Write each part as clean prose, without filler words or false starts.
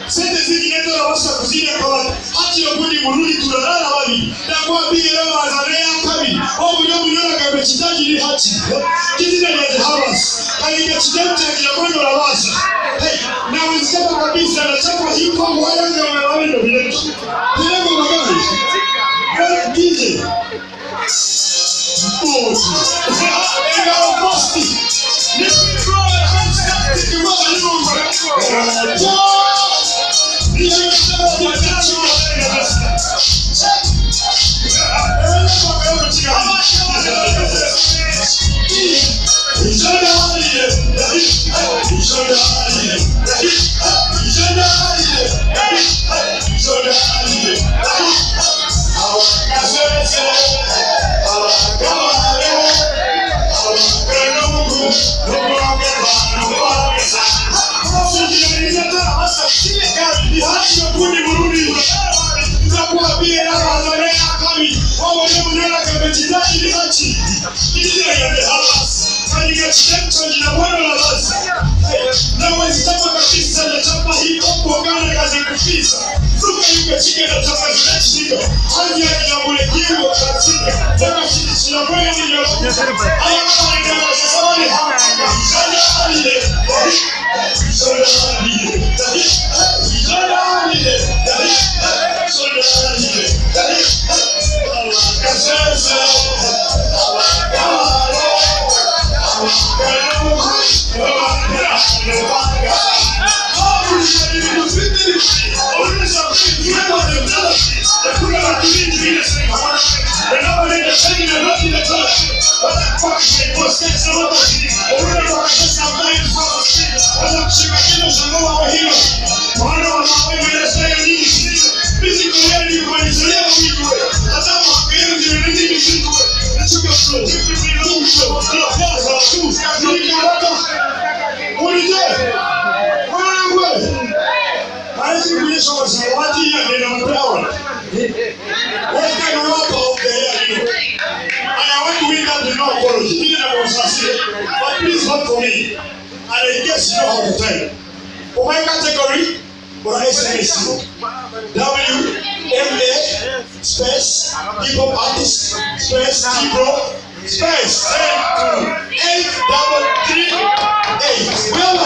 Sente zingine na wasa kuzina kwa hati ya kundi murudi tunalala wali na kwa bige leo azalea kabili au mnyama kabechitaji ni hati kizina ni hawas katika chidamta ya mwendo la wasa na wenzako kabisa na chapa hii kwa wale ndio wanaenda vile magari kwa kije bosi ega posti ni bro hands up kwa nyumba But please vote for me. And I guess you know how to type. For my category, for SMS, WMA space hip hop artist space T-Bro space 83338. Well,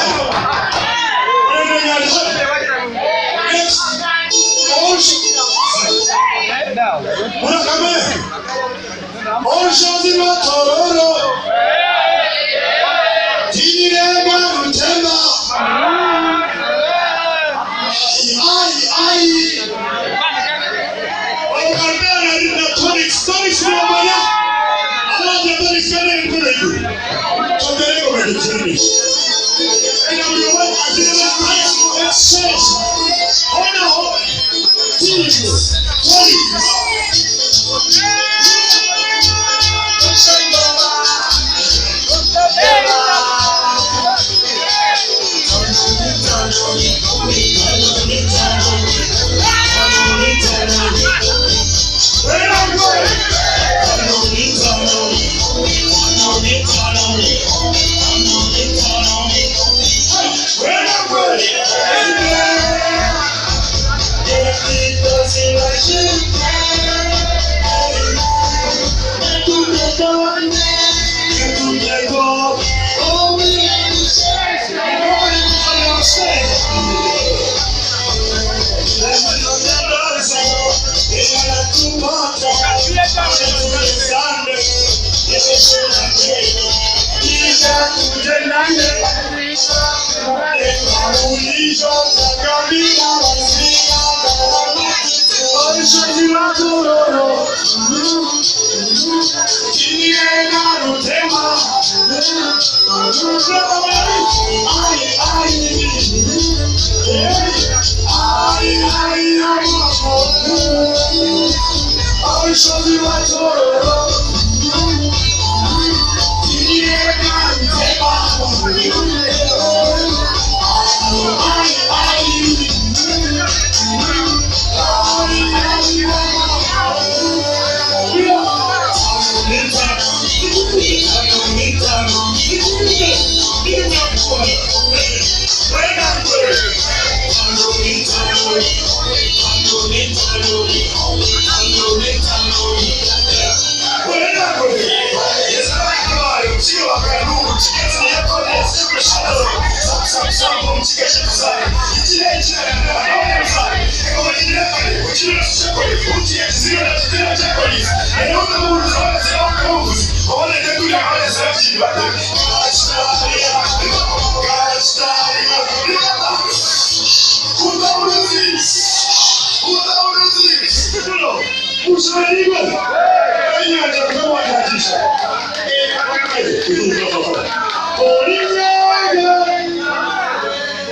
Oli